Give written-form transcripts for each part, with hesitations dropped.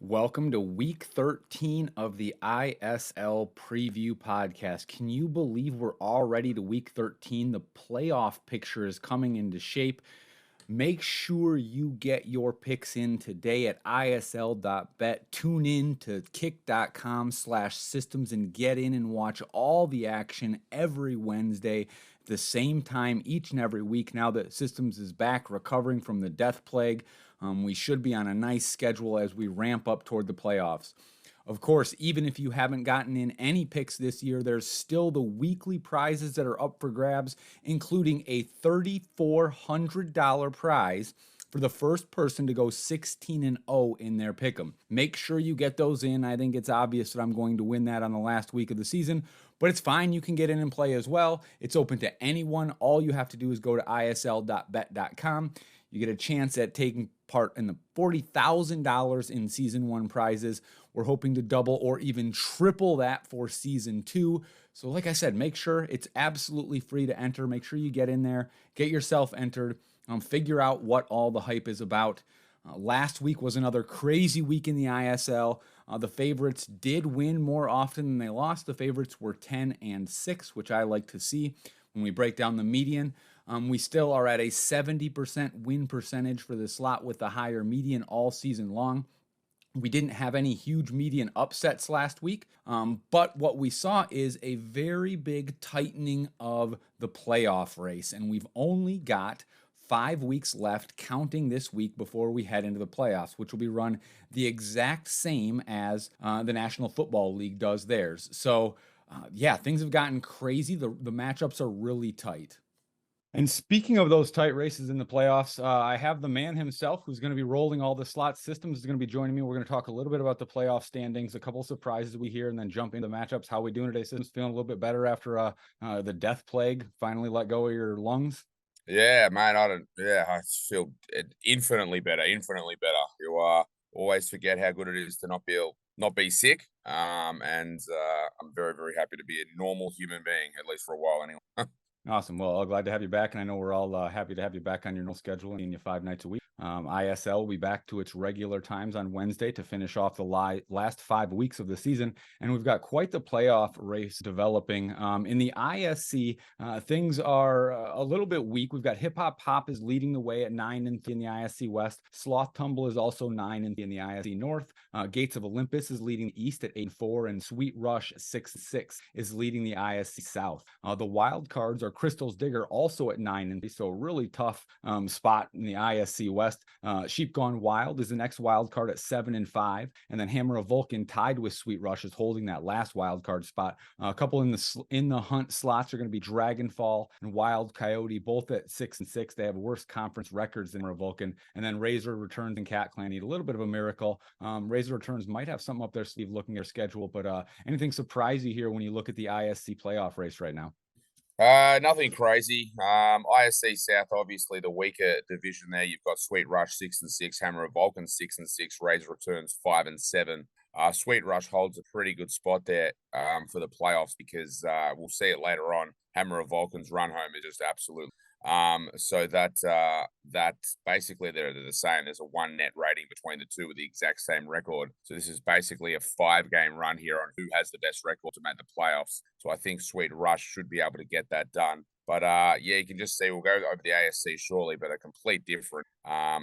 Welcome to week 13 of the ISL preview podcast. Can you believe we're already to week 13? The playoff picture is coming into shape. Make sure you get your picks in today at isl.bet. Tune in to kick.com/systems and get in and watch all the action every Wednesday at the same time each and every week. Now that Systems is back recovering from the death plague, we should be on a nice schedule as we ramp up toward the playoffs. Of course, even if you haven't gotten in any picks this year, there's still the weekly prizes that are up for grabs, including a $3,400 prize for the first person to go 16-0 in their pick'em. Make sure you get those in. I think it's obvious that I'm going to win that on the last week of the season, but it's fine. You can get in and play as well. It's open to anyone. All you have to do is go to isl.bet.com. You get a chance at taking part in the $40,000 in season one prizes. We're hoping to double or even triple that for season two. So like I said, make sure it's absolutely free to enter. Make sure you get in there, get yourself entered, figure out what all the hype is about. Last week was another crazy week in the ISL. The favorites did win more often than they lost. The favorites were 10-6, which I like to see. When we break down the median, we still are at a 70% win percentage for the slot with the higher median all season long. We didn't have any huge median upsets last week, but what we saw is a very big tightening of the playoff race, and we've only got 5 weeks left, counting this week before we head into the playoffs, which will be run the exact same as the National Football League does theirs. So, yeah, things have gotten crazy. The matchups are really tight. And speaking of those tight races in the playoffs, I have the man himself who's going to be rolling all the slot systems is going to be joining me. We're going to talk a little bit about the playoff standings, a couple surprises we hear, and then jump into the matchups. How we doing today? Systems feeling a little bit better after the death plague finally let go of your lungs? Yeah, man, I feel infinitely better, infinitely better. You always forget how good it is to not be sick. And I'm very, very happy to be a normal human being, at least for a while anyway. Awesome. Well, glad to have you back, and I know we're all happy to have you back on your normal schedule and you 5 nights a week. ISL will be back to its regular times on Wednesday to finish off the last 5 weeks of the season, and we've got quite the playoff race developing. In the ISC, things are a little bit weak. We've got Hip Hop Pop is leading the way at 9-3 in the ISC West. Sloth Tumble is also 9-3 in the ISC North. Gates of Olympus is leading the East at 8-4, and Sweet Rush 6-6 is leading the ISC South. The wild cards are Crystal's Digger also at 9-3, so really tough spot in the ISC West. Sheep Gone Wild is the next wild card at 7-5, and then Hammer of Vulcan tied with Sweet Rush is holding that last wild card spot. A couple in the hunt slots are going to be Dragonfall and Wild Coyote, both at 6-6. They have worse conference records than Hammer of Vulcan, and then Razor Returns and Cat Clan need a little bit of a miracle. Razor Returns might have something up their sleeve looking at their schedule, but anything surprise you here when you look at the ISC playoff race right now? Nothing crazy. ISC South, obviously the weaker division there. You've got Sweet Rush 6-6, Hammer of Vulcan 6-6, Razor Returns 5-7. Sweet Rush holds a pretty good spot there for the playoffs because we'll see it later on. Hammer of Vulcan's run home is just absolute. So that basically they're the same. There's a one net rating between the two with the exact same record. So this is basically a 5-game run here on who has the best record to make the playoffs. So I think Sweet Rush should be able to get that done. But yeah, you can just see we'll go over the ASC shortly, but a complete different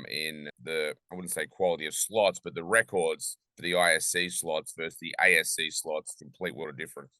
in the I wouldn't say quality of slots, but the records for the ISC slots versus the ASC slots, complete world of difference.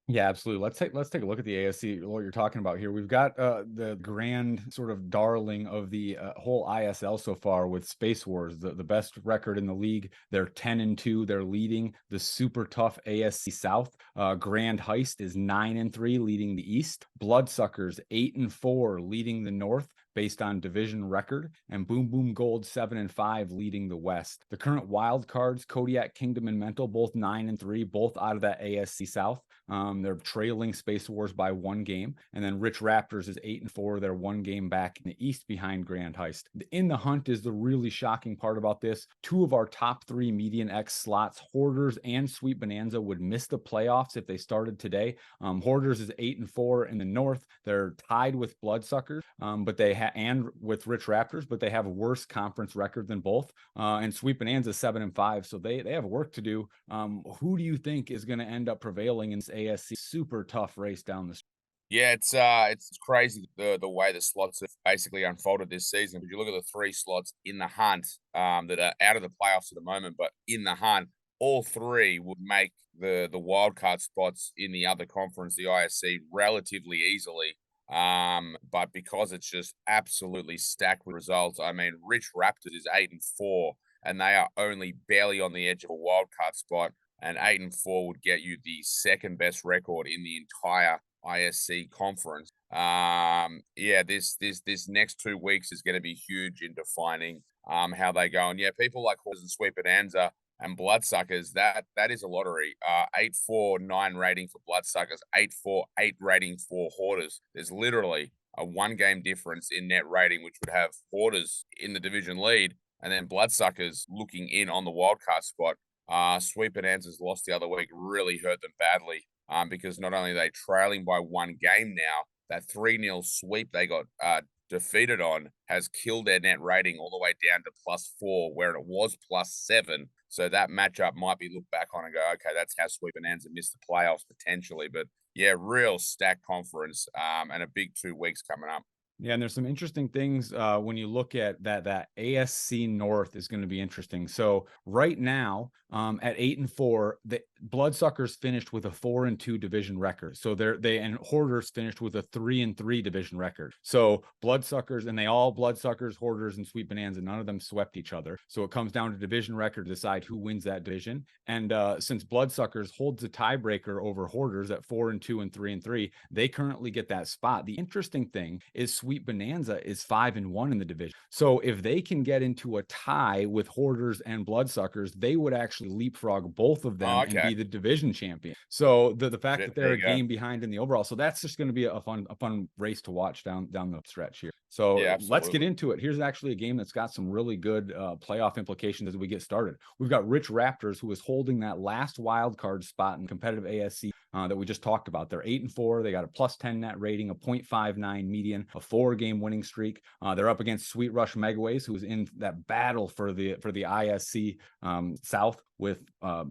Yeah, absolutely. Let's take a look at the ASC, what you're talking about here. We've got the grand sort of darling of the whole ISL so far with Space Wars, the best record in the league. They're 10-2. They're leading the super tough ASC South. Grand Heist is 9-3, leading the East. Bloodsuckers 8-4, leading the North based on division record, and Boom Boom Gold 7-5, leading the West. The current wild cards, Kodiak Kingdom and Mental, both 9-3, both out of that ASC South. They're trailing Space Wars by 1 game. And then Rich Raptors is 8-4. They're 1 game back in the East behind Grand Heist. In the hunt is the really shocking part about this. Two of our top three median X slots, Hoarders and Sweet Bonanza, would miss the playoffs if they started today. Hoarders is 8-4 in the North. They're tied with Bloodsuckers, but and with Rich Raptors, but they have a worse conference record than both. And Sweet Bonanza is 7-5, so they have work to do. Who do you think is going to end up prevailing in this ASC super tough race down the street? Yeah, it's crazy the way the slots have basically unfolded this season. If you look at the three slots in the hunt that are out of the playoffs at the moment, but in the hunt, all three would make the wild card spots in the other conference, the ISC, relatively easily. But because it's just absolutely stacked with results, I mean, Rich Raptors is 8-4, and they are only barely on the edge of a wild card spot. And 8-4 would get you the second best record in the entire ISC conference. Yeah, this next 2 weeks is going to be huge in defining how they go. And yeah, people like Horses and Sweet Bonanza and Bloodsuckers, that is a lottery. 8-4-9 rating for Bloodsuckers, 8-4-8 rating for Hoarders. There's literally a 1 game difference in net rating, which would have Hoarders in the division lead, and then Bloodsuckers looking in on the wildcard spot. Sweet Bonanza's lost the other week really hurt them badly, because not only are they trailing by 1 game now, that 3-0 sweep they got defeated on has killed their net rating all the way down to +4, where it was +7. So that matchup might be looked back on and go, okay, that's how Sweet Bonanza missed the playoffs potentially. But yeah, real stacked conference, and a big 2 weeks coming up. Yeah, and there's some interesting things when you look at that ASC North is going to be interesting. So right now, at 8-4, the Bloodsuckers finished with a 4-2 division record. So they and Hoarders finished with a 3-3 division record. So Bloodsuckers, and they all Bloodsuckers, Hoarders, and Sweet Bonanza, none of them swept each other. So it comes down to division record to decide who wins that division. And since Bloodsuckers holds a tiebreaker over Hoarders at 4-2 and 3-3, they currently get that spot. The interesting thing is Sweet Bonanza is 5-1 in the division. So if they can get into a tie with Hoarders and Bloodsuckers, they would actually leapfrog both of them Oh, and be okay. the division champion. So the fact that There they're you a go. game behind in the overall, so that's just going to be a fun race to watch down the stretch here. So Yeah, let's get absolutely. into it. Here's actually a game that's got some really good playoff implications as we get started. We've got Rich Raptors, who is holding that last wild card spot in competitive ASC that we just talked about. They're 8-4. They got a +10 net rating, a 0.59 median, a 4-game winning streak. They're up against Sweet Rush Megaways, who's in that battle for the ISC South with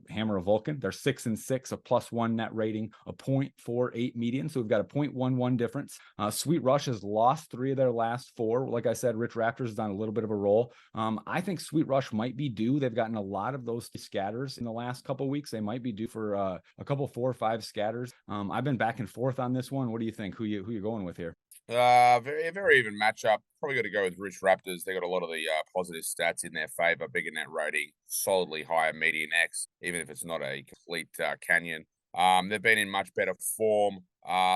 Hammer of Vulcan. They're 6-6, a +1 net rating, a 0.48 median. So we've got a 0.11 difference. Sweet Rush has lost 3 of their last 4. Like I said, Rich Raptors is on a little bit of a roll. I think Sweet Rush might be due. They've gotten a lot of those scatters in the last couple weeks. They might be due for a couple 4 or 5 scatters. I've been back and forth on this one. What do you think? Who you going with here? Very even matchup. Probably got to go with Rich Raptors. They got a lot of the positive stats in their favor. Bigger net rating, solidly higher median X, even if it's not a complete canyon. They've been in much better form.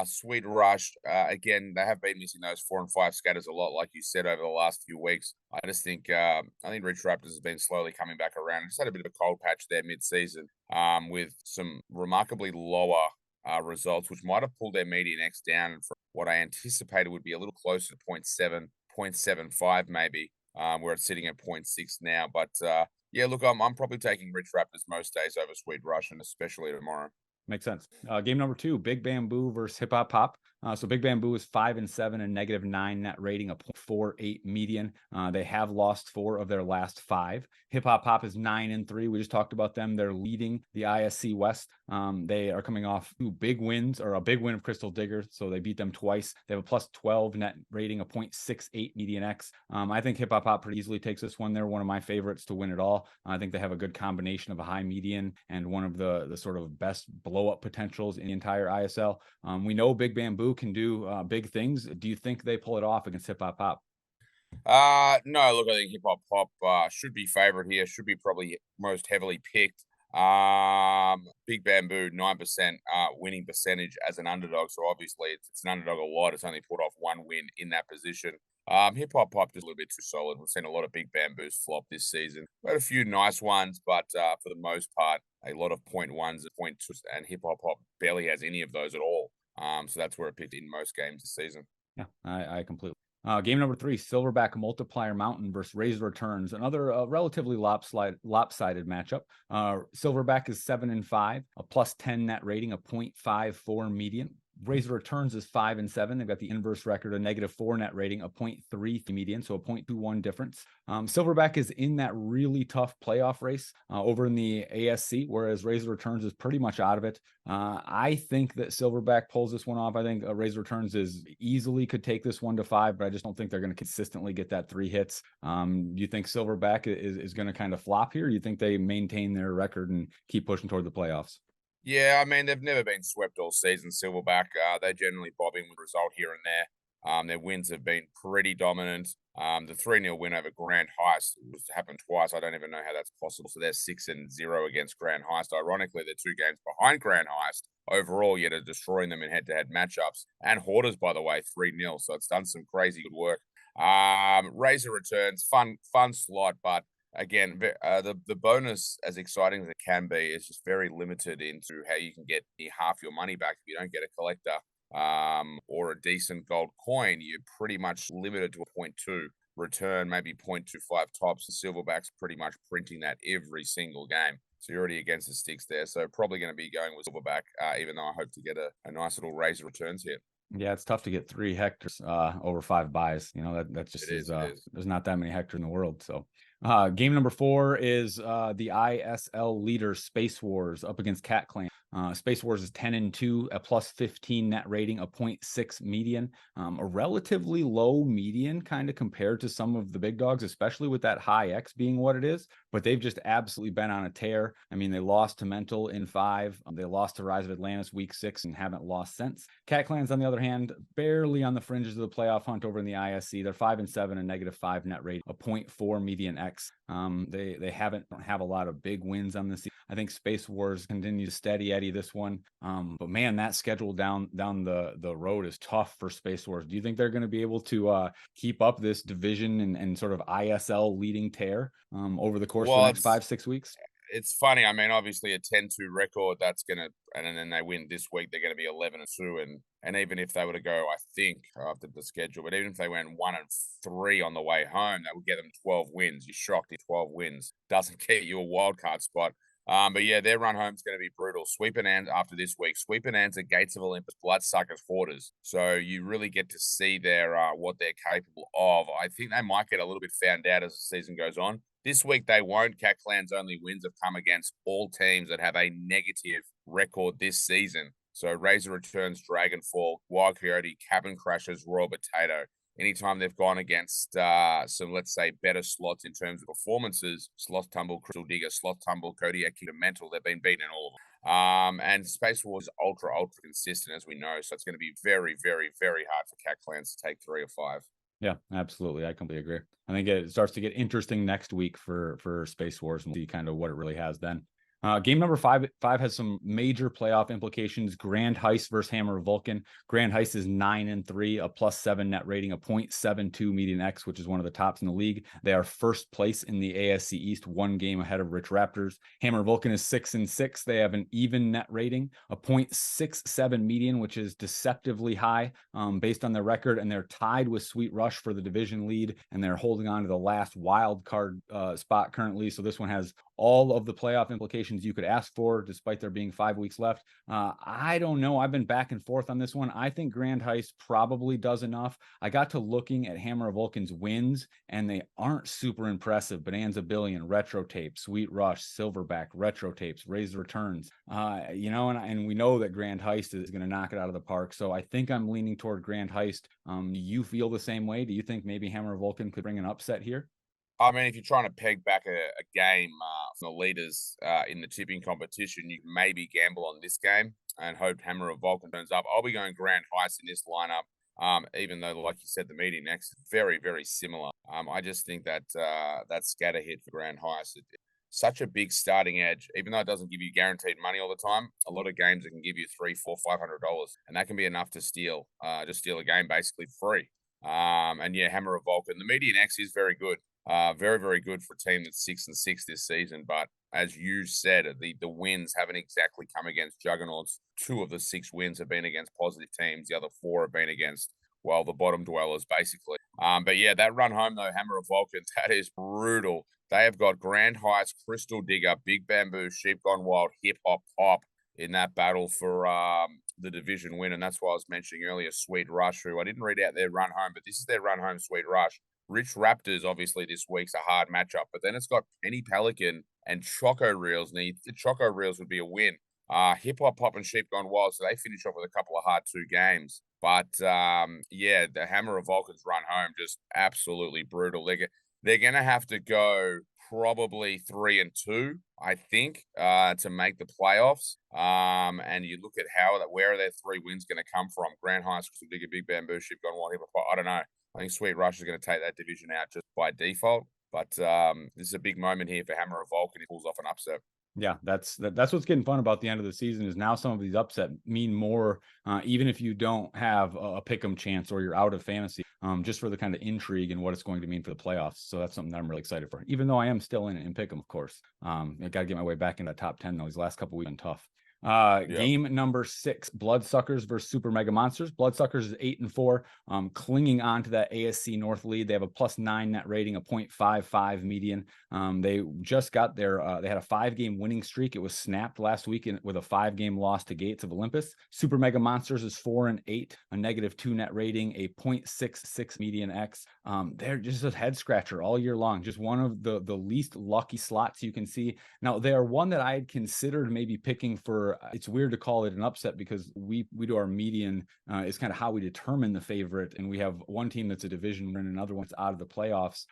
Sweet Rush, again, they have been missing those 4 and 5 scatters a lot, like you said, over the last few weeks. I think Rich Raptors has been slowly coming back around. Just had a bit of a cold patch there mid-season, with some remarkably lower results, which might have pulled their median X down from what I anticipated would be a little closer to 0.75 maybe, where it's sitting at 0.6 now. But yeah, look, I'm probably taking Rich Raptors most days over Sweet Rush, and especially tomorrow. Makes sense. Game number 2, Big Bamboo versus Hip Hop Pop. So Big Bamboo is 5-7 and -9 net rating, a 0.48 median. They have lost 4 of their last 5. Hip Hop Pop is 9-3. We just talked about them. They're leading the ISC West. They are coming off 2 big wins, or a big win of Crystal Digger. So they beat them twice. They have a +12 net rating, a 0.68 median X. I think Hip Hop Pop pretty easily takes this one. They're one of my favorites to win it all. I think they have a good combination of a high median and one of the sort of best blow up potentials in the entire ISL. We know Big Bamboo can do big things. Do you think they pull it off against Hip Hop Pop? No, look, I think Hip Hop Pop should be favourite here. Should be probably most heavily picked. Big Bamboo 9% winning percentage as an underdog. So obviously it's an underdog a lot. It's only put off 1 win in that position. Hip Hop Pop just a little bit too solid. We've seen a lot of big bamboos flop this season. We had a few nice ones, but for the most part, a lot of point ones and point twos, and Hip Hop Pop barely has any of those at all. So that's where it picked in most games this season. Yeah, I completely. Game number 3, Silverback Multiplier Mountain versus Razor Returns. Another relatively lopsided matchup. Silverback is 7-5, a +10 net rating, a .54 median. Razor Returns is 5-7. They've got the inverse record, a -4 net rating, a .3 median, so a .21 difference. Silverback is in that really tough playoff race over in the ASC, whereas Razor Returns is pretty much out of it. I think that Silverback pulls this one off. I think Razor Returns is easily could take this 1-5, but I just don't think they're going to consistently get that 3 hits. Do you think Silverback is going to kind of flop here? Or do you think they maintain their record and keep pushing toward the playoffs? Yeah, I mean, they've never been swept all season, Silverback. They generally bob in with a result here and there. Their wins have been pretty dominant. The 3-0 win over Grand Heist happened twice. I don't even know how that's possible. So they're 6-0 against Grand Heist. Ironically, they're 2 games behind Grand Heist overall, yet are destroying them in head-to-head matchups. And Hoarders, by the way, 3-0. So it's done some crazy good work. Razor returns, fun slot, but again, the bonus, as exciting as it can be, is just very limited into how you can get near half your money back if you don't get a collector or a decent gold coin. You're pretty much limited to a .2 return, maybe .25 tops. The Silverback's pretty much printing that every single game. So you're already against the sticks there. So probably going to be going with Silverback, even though I hope to get a nice little Razor returns here. Yeah, it's tough to get 3 hectares over 5 buys. That It just is. is It is. there's not that many hectares in the world. So game number 4 is the ISL leader Space Wars up against Cat Clan. Space Wars is 10-2, a +15 net rating, a .6 median, a relatively low median kind of compared to some of the big dogs, especially with that high X being what it is. But they've just absolutely been on a tear. I mean, they lost to Mental in 5. They lost to Rise of Atlantis week 6 and haven't lost since. Cat Clans, on the other hand, barely on the fringes of the playoff hunt over in the ISC. They're 5-7, a -5 net rate, a .4 median X. They don't have a lot of big wins on this. I think Space Wars continues steady Eddie this one. But man, that schedule down the road is tough for Space Wars. Do you think they're going to be able to keep up this division and sort of ISL leading tear over the course of the Well, next 5-6 weeks? it's funny. I mean, obviously a 10-2 record, that's gonna, and then they win this week, they're gonna be 11-2. And even if they were to go, I think, after the schedule, but even if they went 1-3 on the way home, that would get them 12 wins. You're shocked if 12 wins doesn't get you a wild card spot. But yeah, their run home is going to be brutal. Sweep and Ands after this week. Sweep and Ands at Gates of Olympus, Bloodsuckers, Hoarders. So you really get to see their what they're capable of. I think they might get a little bit found out as the season goes on. This week they won't. Cat Clan's only wins have come against all teams that have a negative record this season. So Razor Returns, Dragonfall, Wild Coyote, Cabin Crashers, Royal Potato. Anytime they've gone against some, let's say, better slots in terms of performances, Sloth Tumble, Crystal Digger, Sloth Tumble, Kodiak Kingdom Mental, they've been beaten in all of them. And Space Wars is ultra consistent, as we know. So it's going to be very, very, very hard for Cat Clans to take 3 or 5. Yeah, absolutely. I completely agree. I think it starts to get interesting next week for Space Wars and see kind of what it really has then. Game number 5 has some major playoff implications. Grand Heist versus Hammer of Vulcan. Grand Heist is 9-3, a +7 net rating, a .72 median X, which is one of the tops in the league. They are first place in the ASC East, 1 game ahead of Rich Raptors. Hammer of Vulcan is 6-6. They have an even net rating, a .67 median, which is deceptively high based on their record, and they're tied with Sweet Rush for the division lead, and they're holding on to the last wild card spot currently. So this one has all of the playoff implications you could ask for, despite there being 5 weeks left. I don't know. I've been back and forth on this one. I think Grand Heist probably does enough. I got to looking at Hammer of Vulcan's wins, and they aren't super impressive. Bonanza Billion, Retro Tape, Sweet Rush, Silverback, Retro Tapes, Razor Returns. And we know that Grand Heist is going to knock it out of the park. So I think I'm leaning toward Grand Heist. Do you feel the same way? Do you think maybe Hammer of Vulcan could bring an upset here? I mean, if you're trying to peg back a game from the leaders in the tipping competition, you can maybe gamble on this game and hope Hammer of Vulcan turns up. I'll be going Grand Heist in this lineup, even though, like you said, the meeting next is very, very similar. I just think that that scatter hit for Grand Heist, such a big starting edge, even though it doesn't give you guaranteed money all the time. A lot of games it can give you $300, $400, $500, and that can be enough to steal, just steal a game basically free. And yeah, Hammer of Vulcan. The median X is very good. Very, very good for a team that's 6-6 this season. But as you said, the wins haven't exactly come against juggernauts. 2 of the 6 wins have been against positive teams. The other 4 have been against, well, the bottom dwellers, basically. But yeah, that run home though, Hammer of Vulcan, that is brutal. They have got Grand Heights, Crystal Digger, Big Bamboo, Sheep Gone Wild, Hip Hop Pop in that battle for the division win. And that's why I was mentioning earlier, Sweet Rush, who I didn't read out their run home, but this is their run home, Sweet Rush. Rich Raptors, obviously, this week's a hard matchup, but then it's got Penny Pelican and Choco Reels. And the Choco Reels would be a win. Hip Hop Pop and Sheep Gone Wild, so they finish off with a couple of hard 2 games. But yeah, the Hammer of Vulcan's run home just absolutely brutal. They're gonna have to go probably 3-2, I think, to make the playoffs. And you look at where are their 3 wins going to come from? Grand Heights, Crystal Digger, Big Bamboo, Ship Gone Wild, Hip Hop. I don't know. I think Sweet Rush is going to take that division out just by default. But this is a big moment here for Hammer of Vulcan. He pulls off an upset. Yeah, that's what's getting fun about the end of the season is now some of these upset mean more, even if you don't have a pick 'em chance or you're out of fantasy, just for the kind of intrigue and what it's going to mean for the playoffs. So that's something that I'm really excited for. Even though I am still in it in pick 'em, of course. I got to get my way back into the top 10 though. These last couple weeks been tough. Yep. Game number 6, Bloodsuckers versus Super Mega Monsters. Bloodsuckers is 8-4, clinging on to that ASC North lead. They have a +9 net rating, a 0.55 median. They just got their, they had a 5-game winning streak. It was snapped last week with a 5-game loss to Gates of Olympus. Super Mega Monsters is 4-8, a -2 net rating, a 0.66 median X. They're just a head scratcher all year long. Just one of the least lucky slots you can see. Now, they are one that I had considered maybe picking for. It's weird to call it an upset because we do our median is kind of how we determine the favorite, and we have one team that's a division winner and another one that's out of the playoffs.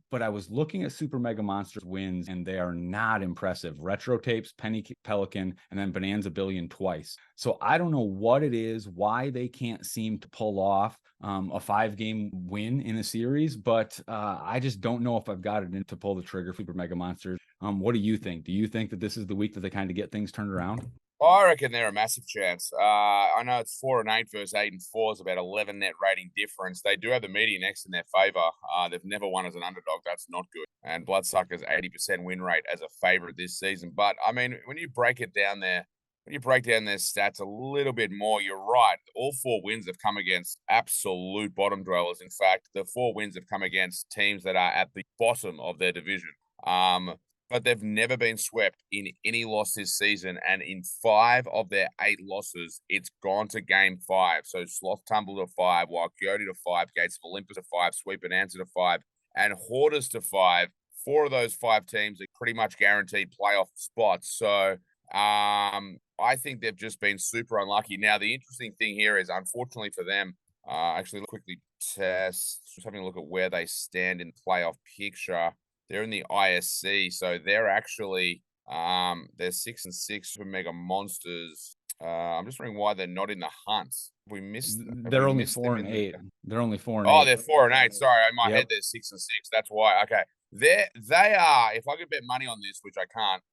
But I was looking at Super Mega Monsters wins, and they are not impressive. Retro Tapes, Penny Pelican, and then Bonanza Billion twice. So I don't know what it is, why they can't seem to pull off a 5-game win in a series, but I just don't know if I've got it in to pull the trigger for Super Mega Monsters. What do you think? Do you think that this is the week that they kind of get things turned around? I reckon they're a massive chance. I know it's 4-8 versus 8-4 is about 11 net rating difference. They do have the median X in their favor. They've never won as an underdog. That's not good. And Bloodsuckers 80% win rate as a favorite this season. But I mean, when you break down their stats a little bit more, you're right. All 4 wins have come against absolute bottom dwellers. In fact, the 4 wins have come against teams that are at the bottom of their division. But they've never been swept in any loss this season. And in 5 of their 8 losses, it's gone to game 5. So Sloth Tumble to 5, Wild Coyote to 5, Gates of Olympus to 5, Sweet Bonanza to 5, and Hoarders to 5. 4 of those 5 teams are pretty much guaranteed playoff spots. So I think they've just been super unlucky. Now, the interesting thing here is, unfortunately for them, actually quickly just having a look at where they stand in the playoff picture. They're in the ISC, so they're actually they're 6-6 for Mega Monsters. I'm just wondering why they're not in the hunt. Have They're we only missed them four in and the? eight. They're only 4-8. Oh, they're 4-8. Sorry, in my head Yep. they're 6-6. That's why. Okay, they are. If I could bet money on this, which I can't,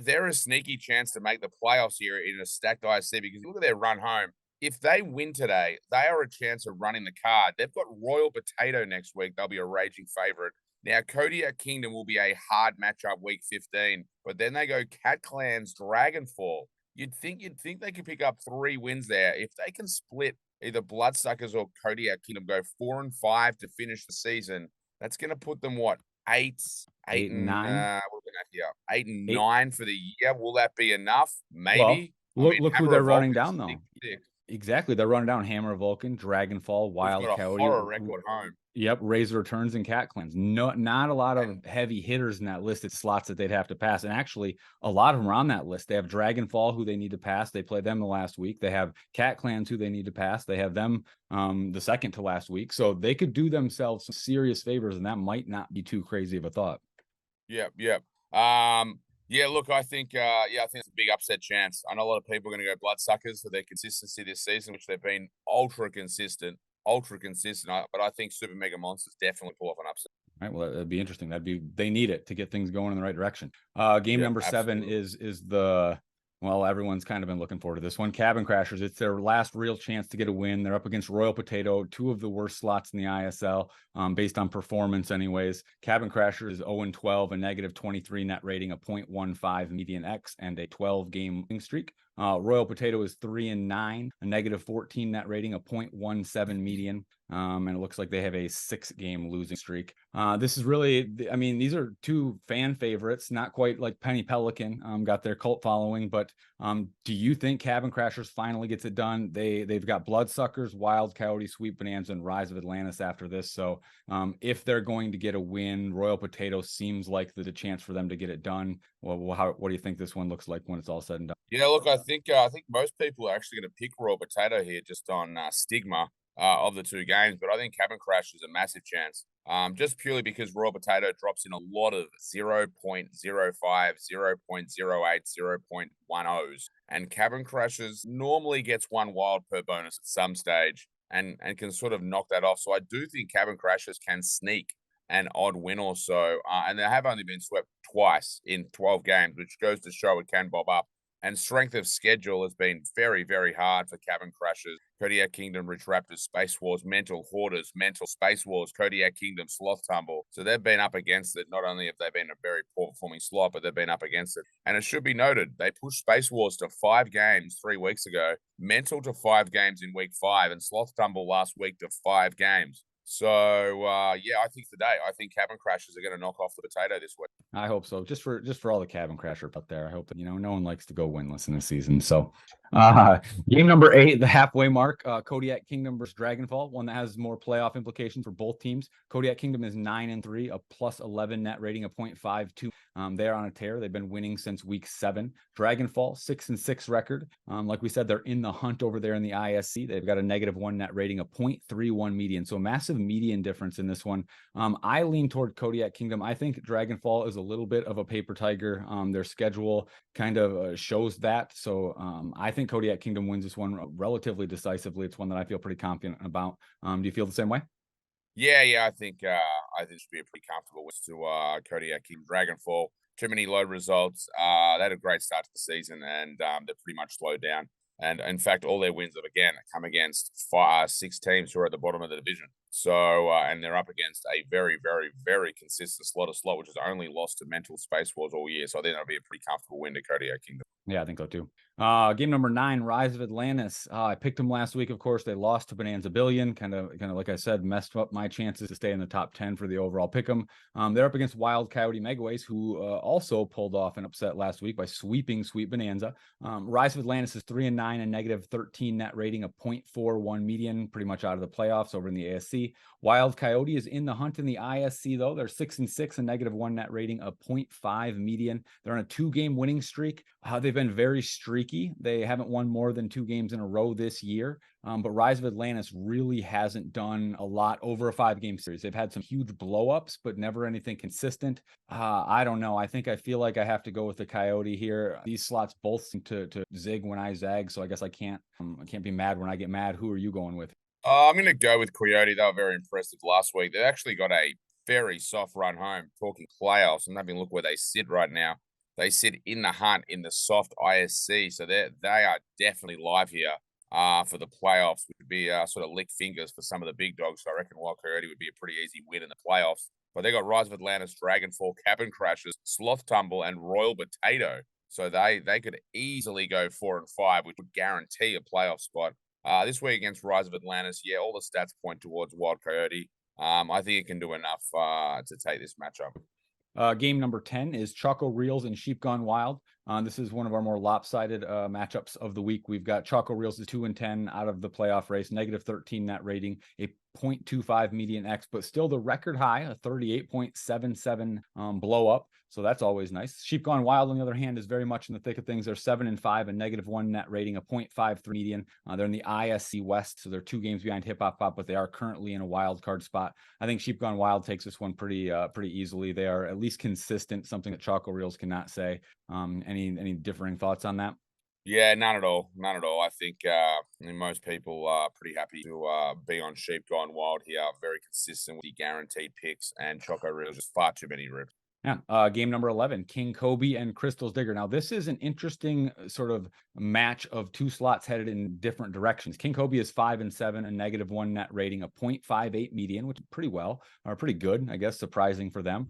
they're a sneaky chance to make the playoffs here in a stacked ISC because you look at their run home. If they win today, they are a chance of running the card. They've got Royal Potato next week. They'll be a raging favorite. Now, Kodiak Kingdom will be a hard matchup week 15, but then they go Cat Clans Dragonfall. You'd think they could pick up 3 wins there. If they can split either Bloodsuckers or Kodiak Kingdom, go 4-5 to finish the season, that's going to put them what, 8 8 and 9. what are we at here? 8 and 8. 9 for the year. Will that be enough? Well, Maybe. I look mean, look who Hammer they're of running Vulcan down though. 6-6. Exactly, they're running down Hammer of Vulcan, Dragonfall, Who's Wild got a Coyote. horror record home. Yep, Razor Returns and Cat Cleanse. No, not a lot of And heavy hitters in that list. It's slots that they'd have to pass. And actually, a lot of them are on that list. They have Dragonfall, who they need to pass. They played them the last week. They have Cat Clans, who they need to pass. They have them the second to last week. So they could do themselves some serious favors, and that might not be too crazy of a thought. Yep. Yeah, look, I think it's a big upset chance. I know a lot of people are going to go Bloodsuckers for their consistency this season, which they've been ultra consistent. But I think Super Mega Monsters definitely pull off an upset. All right, well, that'd be interesting. They need it to get things going in the right direction. Game Yep, number 7 absolutely. is the Well, everyone's kind of been looking forward to this one. Cabin Crashers, it's their last real chance to get a win. They're up against Royal Potato, two of the worst slots in the ISL, based on performance, anyways. Cabin Crashers is 0-12, a negative 23 net rating, a 0.15 median X, and a 12-game winning streak. Royal Potato is 3-9, a negative 14 net rating, a 0.17 median. And it looks like they have a 6-game losing streak. This is really, I mean, these are two fan favorites, not quite like Penny Pelican, got their cult following, but do you think Cabin Crashers finally gets it done? They've got Bloodsuckers, Wild Coyote, Sweet Bonanza, and Rise of Atlantis after this. So if they're going to get a win, Royal Potato seems like the chance for them to get it done. Well, what do you think this one looks like when it's all said and done? Yeah, look, I think most people are actually going to pick Royal Potato here just on stigma of the two games, but I think Cabin Crash is a massive chance. Just purely because Royal Potato drops in a lot of 0.05, 0.08, 0.10s, and Cabin Crashers normally gets one wild per bonus at some stage and can sort of knock that off. So I do think Cabin Crashers can sneak an odd win or so, and they have only been swept twice in 12 games, which goes to show it can bob up. And strength of schedule has been very, very hard for Cabin Crashers, Kodiak Kingdom, Rich Raptors, Space Wars, Mental Hoarders, Mental Space Wars, Kodiak Kingdom, Sloth Tumble. So they've been up against it. Not only have they been a very poor performing slot, but they've been up against it. And it should be noted, they pushed Space Wars to 5 games 3 weeks ago, Mental to 5 games in week 5, and Sloth Tumble last week to 5 games. So yeah, I think today, I think Cabin Crashers are going to knock off the potato this week. I hope so. Just for all the Cabin Crashers out there, I hope that no one likes to go winless in this season. So, uh, game number 8, the halfway mark, Kodiak Kingdom versus Dragonfall, one that has more playoff implications for both teams. Kodiak Kingdom is 9-3, a plus 11 net rating, a 0.52. They're on a tear. They've been winning since week 7. Dragonfall 6-6 record. Like we said, they're in the hunt over there in the ISC. They've got a negative 1 net rating, a 0.31 median. So massive median difference in this one. I lean toward Kodiak Kingdom. I think Dragonfall is a little bit of a paper tiger. Their schedule kind of shows that. So I think Kodiak Kingdom wins this one relatively decisively. It's one that I feel pretty confident about. Do you feel the same way? Yeah, I think it should be a pretty comfortable win to Kodiak King Dragonfall. Too many low results. They had a great start to the season, and they're pretty much slowed down. And in fact, all their wins have again come against 6 teams who are at the bottom of the division. So, and they're up against a very, very, very consistent slot, which has only lost to Mental Space Wars all year. So I think that'll be a pretty comfortable win to Kodiak Kingdom. Yeah, I think so too. Game number 9, Rise of Atlantis. I picked them last week. Of course, they lost to Bonanza Billion. Kind of like I said, messed up my chances to stay in the top 10 for the overall pick 'em. They're up against Wild Coyote Megaways, who also pulled off an upset last week by sweeping Sweet Bonanza. Rise of Atlantis is 3-9, a negative 13 net rating, a 0.41 median, pretty much out of the playoffs over in the ASC. Wild Coyote is in the hunt in the ISC, though. They're 6-6, a negative 1 net rating, a 0.5 median. They're on a 2-game winning streak. They've been very streaky. They haven't won more than 2 games in a row this year. But Rise of Atlantis really hasn't done a lot over a 5-game series. They've had some huge blowups, but never anything consistent. I don't know. I feel like I have to go with the Coyote here. These slots both seem to zig when I zag, so I guess I can't be mad when I get mad. Who are you going with? I'm going to go with Coyote. They were very impressive last week. They've actually got a very soft run home. Talking playoffs, I'm having a look where they sit right now. They sit in the hunt in the soft ISC, so they are definitely live here for the playoffs. Would be sort of lick fingers for some of the big dogs. So I reckon Wild Coyote would be a pretty easy win in the playoffs. But they got Rise of Atlantis, Dragonfall, Cabin Crashers, Sloth Tumble, and Royal Potato. So they could easily go 4-5, which would guarantee a playoff spot. This week against Rise of Atlantis, yeah, all the stats point towards Wild Coyote. I think it can do enough to take this matchup. Game number 10 is Choco Reels and Sheep Gone Wild. This is one of our more lopsided matchups of the week. We've got Choco Reels is 2-10 out of the playoff race, negative 13 net rating, a 0.25 median X, but still the record high, a 38.77 blow up. So that's always nice. Sheep Gone Wild, on the other hand, is very much in the thick of things. They're 7-5, a negative 1 net rating, a 0.53 median. They're in the ISC West, so they're 2 games behind Hip Hop Pop, but they are currently in a wild card spot. I think Sheep Gone Wild takes this one pretty easily. They are at least consistent, something that Choco Reels cannot say. Any differing thoughts on that? Yeah, none at all. None at all. I think most people are pretty happy to be on Sheep Gone Wild here. Very consistent with the guaranteed picks, and Choco Reels just far too many rips. Yeah. Game number 11, King Kobe and Crystal's Digger. Now, this is an interesting sort of match of two slots headed in different directions. King Kobe is 5-7, a -1 net rating, a 0.58 median, which is pretty well, or pretty good, I guess, surprising for them.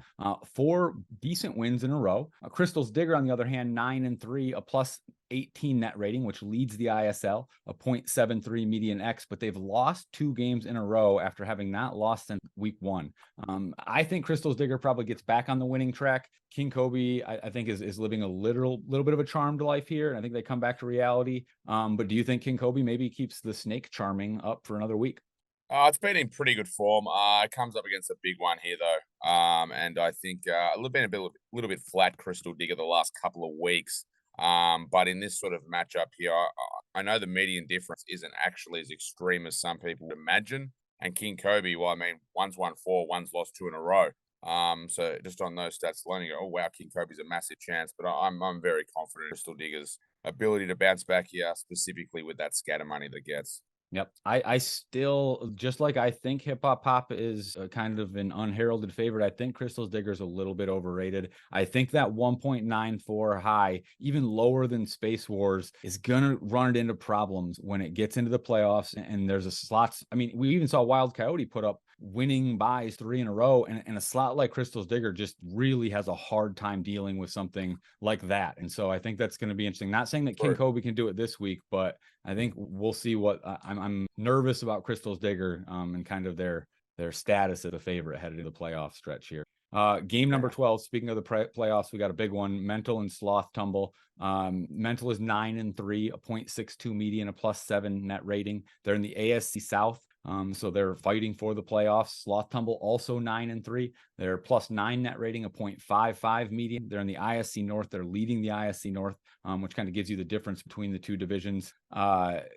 Four decent wins in a row. Crystal's Digger, on the other hand, 9-3, a +18 net rating, which leads the ISL, a 0.73 median X, but they've lost 2 games in a row after having not lost since week 1. I think Crystal's Digger probably gets back on the winning track. King Kobe, I think, is living a little bit of a charmed life here, and I think they come back to reality. But do you think King Kobe maybe keeps the snake charming up for another week? It's been in pretty good form. It comes up against a big one here, though. And I think little bit flat Crystal Digger the last couple of weeks. But in this sort of matchup here, I know the median difference isn't actually as extreme as some people would imagine. And King Kobe, well, I mean, one's won four, one's lost two in a row. So just on those stats alone, you go, oh wow, King Kobe's a massive chance. But I'm very confident in Crystal Digger's ability to bounce back here, specifically with that scatter money that gets. Yep. I still, just like I think Hip Hop Pop is kind of an unheralded favorite, I think Crystal's Digger is a little bit overrated. I think that 1.94 high, even lower than Space Wars, is going to run it into problems when it gets into the playoffs and there's a slots. I mean, we even saw Wild Coyote put up winning buys 3 in a row, and a slot like Crystal's Digger just really has a hard time dealing with something like that. And so I think that's going to be interesting. Not saying that King True. Kobe can do it this week, but I think we'll see what I'm nervous about Crystal's Digger and kind of their status as a favorite headed into the playoff stretch here. Game number Yeah. 12. Speaking of the playoffs, we got a big one. Mental and Sloth Tumble. Mental is 9-3, a 0.62 median, a +7 net rating. They're in the ASC South. So they're fighting for the playoffs. Sloth Tumble also 9-3. They're +9 net rating, a 0.55 median. They're in the ISC North. They're leading the ISC North, which kind of gives you the difference between the two divisions.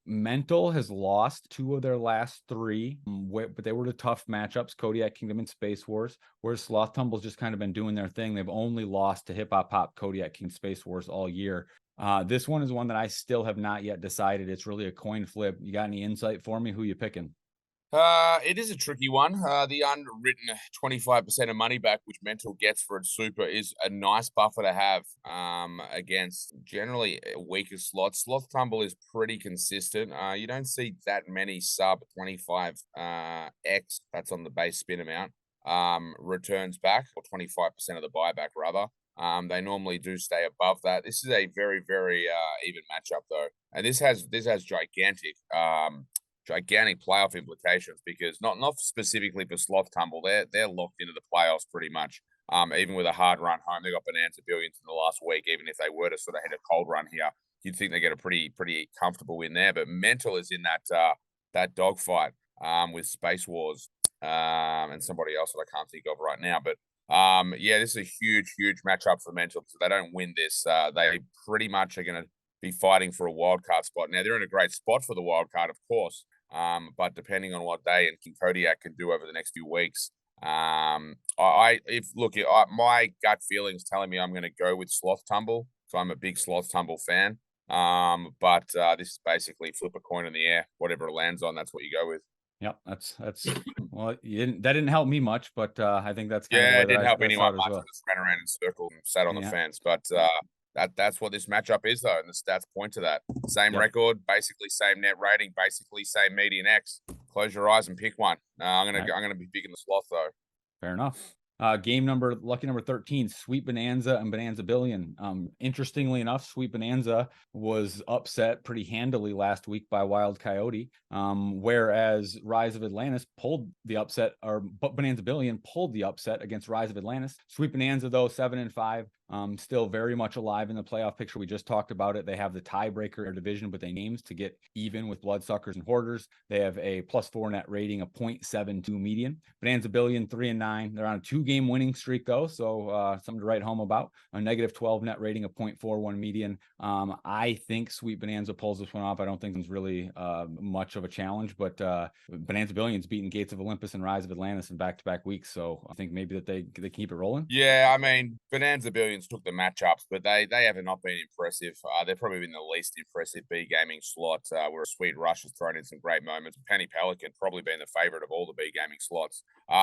Mental has lost 2 of their last 3, but they were the tough matchups, Kodiak Kingdom and Space Wars, whereas Sloth Tumble's just kind of been doing their thing. They've only lost to Hip Hop Pop, Kodiak King, Space Wars all year. This one is one that I still have not yet decided. It's really a coin flip. You got any insight for me? Who you picking? It is a tricky one. The unwritten 25% of money back, which Mental gets for its super, is a nice buffer to have against generally weaker slots. Sloth Tumble is pretty consistent. You don't see that many sub 25 X, that's on the base spin amount, returns back, or 25% of the buyback, rather. They normally do stay above that. This is a very, very even matchup, though. And this has gigantic playoff implications because not specifically for Sloth Tumble, they're locked into the playoffs pretty much. Even with a hard run home, they got Bonanza Billions in the last week. Even if they were to sort of hit a cold run here, you'd think they get a pretty comfortable win there. But Mental is in that dogfight with Space Wars and somebody else that I can't think of right now. But yeah, this is a huge matchup for Mental. So they don't win this, they pretty much are going to be fighting for a wild card spot. Now they're in a great spot for the wild card, of course. But depending on what they and King Kodiak can do over the next few weeks, my gut feeling is telling me I'm going to go with Sloth Tumble. So I'm a big Sloth Tumble fan. But this is basically flip a coin in the air, whatever it lands on, that's what you go with. Yep, that's well, that didn't help me much, but I think that's kind of the Yeah, way it didn't help that I saw anyone it as much. I well. just ran around in circles and sat on the Yeah, fence. But that's what this matchup is, though, and the stats point to that. Same yep, record, basically same net rating, basically same median X. Close your eyes and pick one. right. I'm gonna be picking the sloth though. Fair enough. Lucky number 13, Sweet Bonanza and Bonanza Billion. Interestingly enough, Sweet Bonanza was upset pretty handily last week by Wild Coyote, whereas Rise of Atlantis pulled the upset, or Bonanza Billion pulled the upset against Rise of Atlantis. Sweet Bonanza, though, 7-5, still very much alive in the playoff picture. We just talked about it. They have the tiebreaker in their division, but they names to get even with Bloodsuckers and Hoarders. They have a +4 net rating, a 0.72 median. Bonanza Billion 3-9. They're on a 2-game winning streak, though, so something to write home about. A -12 net rating, a 0.41 median. I think Sweet Bonanza pulls this one off. I don't think it's really much of a challenge, but Bonanza Billion's beaten Gates of Olympus and Rise of Atlantis in back-to-back weeks, so I think maybe that they keep it rolling. Yeah, I mean, Bonanza Billion Billions took the matchups, but they have not been impressive. They've probably been the least impressive B gaming slot, where Sweet Rush has thrown in some great moments. Penny Pelican probably been the favorite of all the B gaming slots.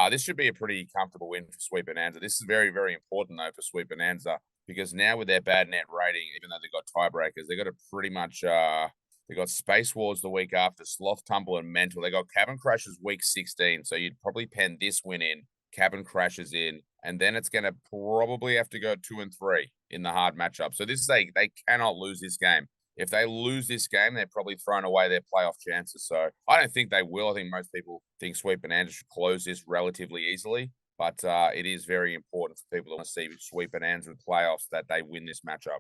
This should be a pretty comfortable win for Sweet Bonanza. This is very, very important, though, for Sweet Bonanza, because now with their bad net rating, even though they've got tiebreakers, they've got to pretty much they got Space Wars the week after, Sloth Tumble and Mental. They got Cabin Crashers week 16. So you'd probably pen this win in, Cabin Crashers in, and then it's going to probably have to go 2 and 3 in the hard matchup. So this is they cannot lose this game. If they lose this game, they're probably throwing away their playoff chances. So I don't think they will. I think most people think Sweet Bonanza should close this relatively easily. But it is very important for people that want to see Sweet Bonanza in playoffs that they win this matchup.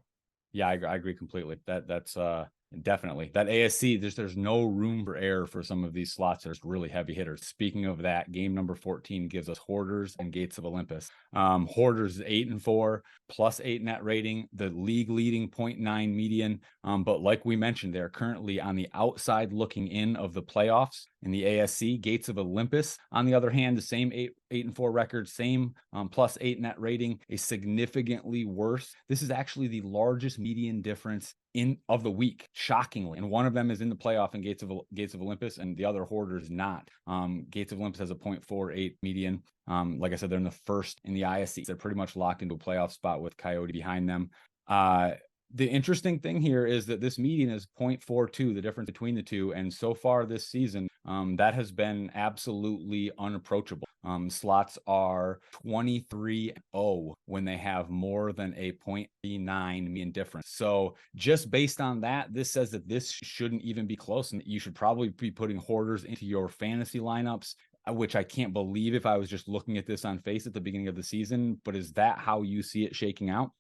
Yeah, I agree completely. That's definitely that ASC. There's no room for error for some of these slots. There's really heavy hitters. Speaking of that, game number 14 gives us Hoarders and Gates of Olympus. Hoarders is 8-4, +8 net rating, the league leading 0.9 median. But like we mentioned, they're currently on the outside looking in of the playoffs in the ASC. Gates of Olympus, on the other hand, the same 8-4 record, same +8 net rating, a significantly worse. This is actually the largest median difference of the week, shockingly. And one of them is in the playoff in Gates of Olympus, and the other Hoarder is not. Gates of Olympus has a 0.48 median. Like I said, they're in the first in the ISC. They're pretty much locked into a playoff spot with Coyote behind them. The interesting thing here is that this median is 0.42, the difference between the two. And so far this season, that has been absolutely unapproachable. Slots are 23-0 when they have more than a 0.39 median difference. So just based on that, this says that this shouldn't even be close, and that you should probably be putting Hoarders into your fantasy lineups, which I can't believe if I was just looking at this on face at the beginning of the season. But is that how you see it shaking out?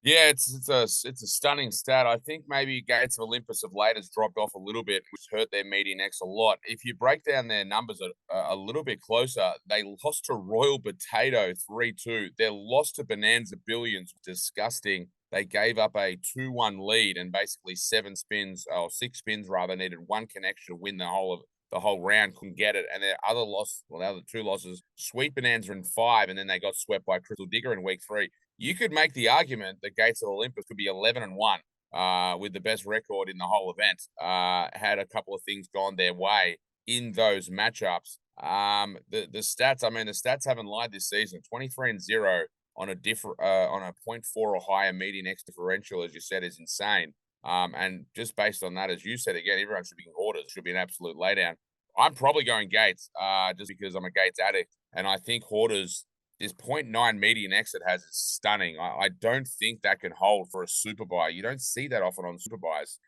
Yeah, it's a stunning stat. I think maybe Gates of Olympus of late has dropped off a little bit, which hurt their median X a lot. If you break down their numbers a little bit closer, they lost to Royal Potato 3-2. Their loss to Bonanza Billions was disgusting. They gave up a 2-1 lead and basically 6 spins rather, needed one connection to win the whole round, couldn't get it. And their other loss, well, the other two losses, Sweet Bonanza in 5, and then they got swept by Crystal Digger in week 3. You could make the argument that Gates of Olympus could be 11-1 with the best record in the whole event, had a couple of things gone their way in those matchups. The stats, I mean, the stats haven't lied this season. 23-0 on on a point 0.4 or higher median X differential, as you said, is insane. And just based on that, as you said again, everyone should be Hoarders. Should be an absolute laydown. I'm probably going Gates, just because I'm a Gates addict, and I think Hoarders, this .9 median exit has is stunning. I don't think that can hold for a super buy. You don't see that often on super buys,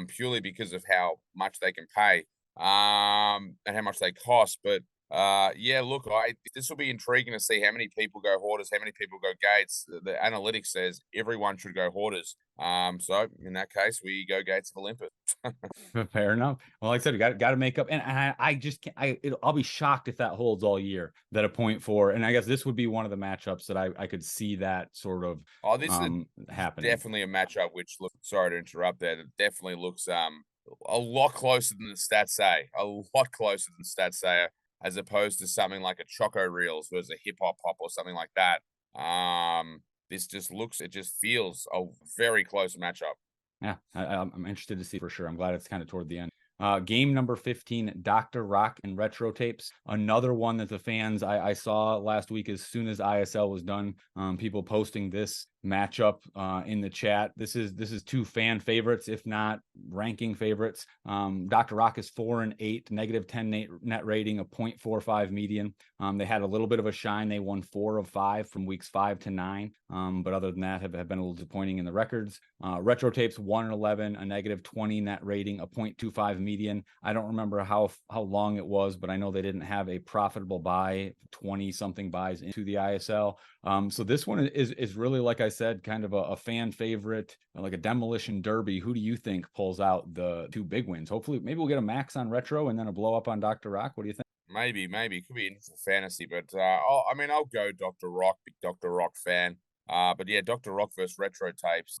purely because of how much they can pay, and how much they cost. But yeah, look, this will be intriguing to see how many people go Hoarders, how many people go Gates. The analytics says everyone should go Hoarders. So in that case, we go Gates of Olympus. Fair enough. Well, like I said, we got to make up, and I just can't. I'll be shocked if that holds all year. That a 0.4, and I guess this would be one of the matchups that I could see that sort of Oh, this is happening. definitely a matchup which look. Sorry to interrupt there. It definitely looks a lot closer than the stats say. A lot closer than stats say, as opposed to something like a Choco Reels versus a Hip Hop Pop or something like that. This just looks. It just feels a very close matchup. Yeah, I'm interested to see for sure. I'm glad it's kind of toward the end. Game number 15, Dr. Rock and Retro Tapes. Another one that the fans I saw last week as soon as ISL was done. People posting this matchup in the chat. This is two fan favorites, if not ranking favorites. Dr. Rock is 4-8, -10 net rating, a 0.45 median. They had a little bit of a shine. They won 4 of 5 from weeks 5 to 9. But other than that, have been a little disappointing in the records. Retro Tapes 1-11, a -20 net rating, a 0.25 median. I don't remember how long it was, but I know they didn't have a profitable buy, 20 something buys into the ISL. So this one is really, like I said, kind of a fan favorite, like a demolition derby. Who do you think pulls out the two big wins? Hopefully, maybe we'll get a max on Retro and then a blow up on Dr. Rock. What do you think? Maybe it could be interesting fantasy, but I mean, I'll go Dr. Rock, big Dr. Rock fan. But yeah, Dr. Rock versus Retro Tapes.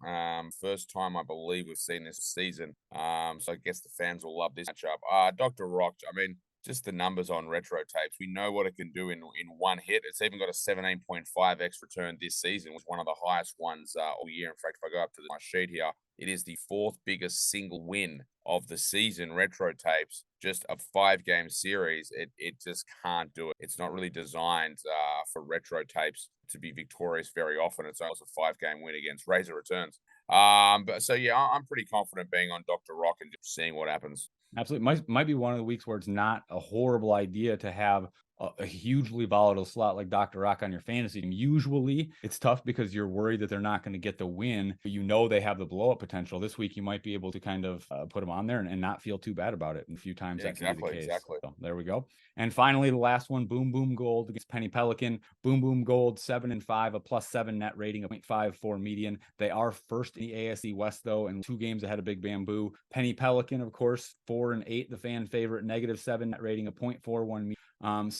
First time I believe we've seen this season. So I guess the fans will love this matchup. Dr. Rock, I mean, just the numbers on retro tapes. We know what it can do in one hit. It's even got a 17.5x return this season, which is one of the highest ones all year. In fact, if I go up to my sheet here, it is the fourth biggest single win of the season. Retro tapes, just a 5-game series. It just can't do it. It's not really designed for retro tapes to be victorious very often. It's almost a 5-game win against Razor Returns. But so yeah, I'm pretty confident being on Dr. Rock and just seeing what happens. Absolutely. Might be one of the weeks where it's not a horrible idea to have a hugely volatile slot like Dr. Rock on your fantasy team. Usually it's tough because you're worried that they're not going to get the win, but you know they have the blow up potential. This week you might be able to kind of put them on there and not feel too bad about it. And a few times Yeah, that can be the exactly, case. exactly. So there we go. And finally, the last one, Boom Boom Gold against Penny Pelican. Boom Boom Gold, 7-5, a +7 net rating, a 0.54 median. They are first in the ASE West, though, and 2 games ahead of Big Bamboo. Penny Pelican, of course, 4-8, the fan favorite, -7 net rating, a 0.41 median.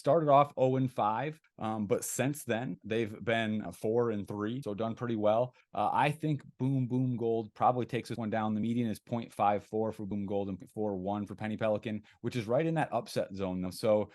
Started off 0-5, but since then they've been 4-3, so done pretty well. I think Boom Boom Gold probably takes this one down. The median is 0.54 for Boom Gold and 0.41 for Penny Pelican, which is right in that upset zone though. So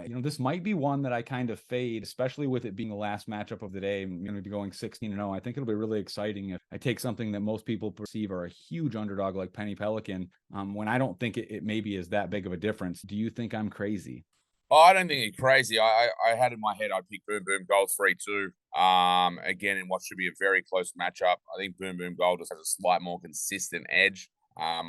this might be one that I kind of fade, especially with it being the last matchup of the day. I'm going to be going 16-0. I think it'll be really exciting if I take something that most people perceive are a huge underdog like Penny Pelican, when I don't think it maybe is that big of a difference. Do you think I'm crazy? Oh, I don't think you're crazy. I had in my head I'd pick Boom Boom Gold 3-2. Again, in what should be a very close matchup. I think Boom Boom Gold just has a slight more consistent edge.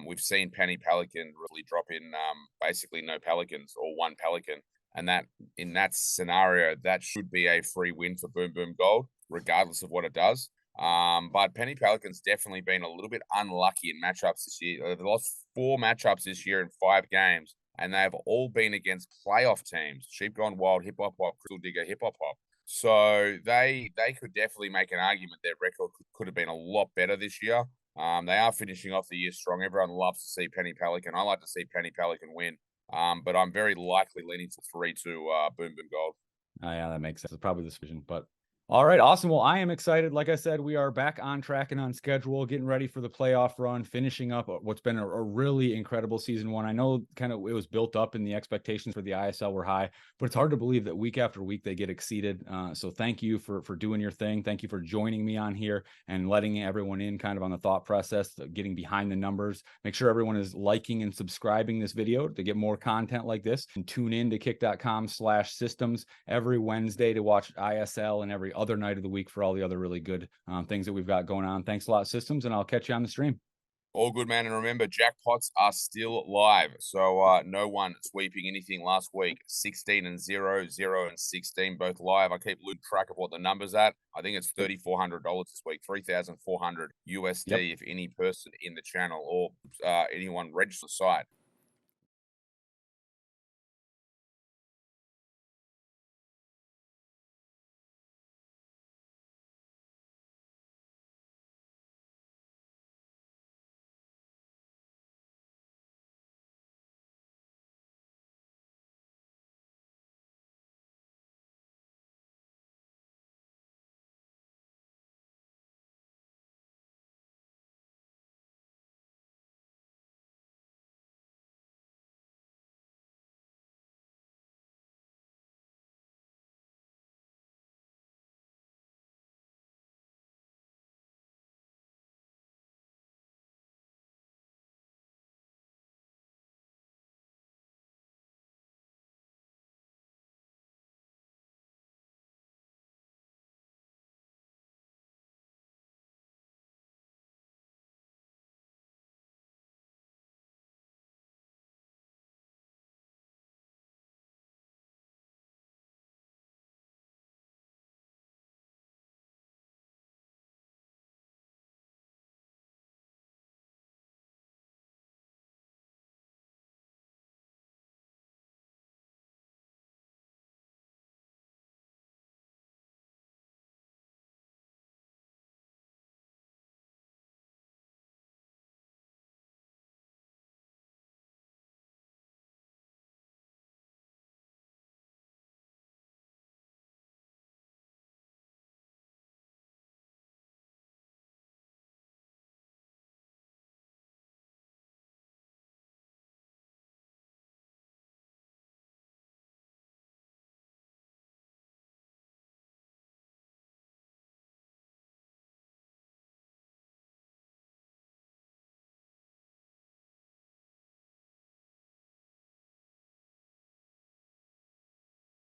We've seen Penny Pelican really drop in basically no Pelicans or one Pelican. And that in that scenario, that should be a free win for Boom Boom Gold, regardless of what it does. But Penny Pelican's definitely been a little bit unlucky in matchups this year. They've lost 4 matchups this year in 5 games, and they've all been against playoff teams: Sheep Gone Wild, Hip Hop Hop, Crystal Digger, Hip Hop Hop. So they could definitely make an argument their record could have been a lot better this year. They are finishing off the year strong. Everyone loves to see Penny Pelican. I like to see Penny Pelican win. But I'm very likely leaning to 3 to Boom Boom Gold. Oh, yeah, that makes sense. It's probably the decision, but all right, awesome. Well, I am excited. Like I said, we are back on track and on schedule, getting ready for the playoff run, finishing up what's been a really incredible season one. I know kind of it was built up and the expectations for the ISL were high, but it's hard to believe that week after week they get exceeded. So thank you for doing your thing. Thank you for joining me on here and letting everyone in kind of on the thought process, getting behind the numbers. Make sure everyone is liking and subscribing this video to get more content like this, and tune in to kick.com/systems every Wednesday to watch ISL and every other night of the week for all the other really good things that we've got going on. Thanks a lot, Systems, and I'll catch you on the stream. All good, man. And remember, jackpots are still live. So no one sweeping anything last week. 16-0, 0-16, both live. I keep losing track of what the number's at. I think it's $3,400 this week, 3,400 Yep. USD if any person in the channel or anyone register the site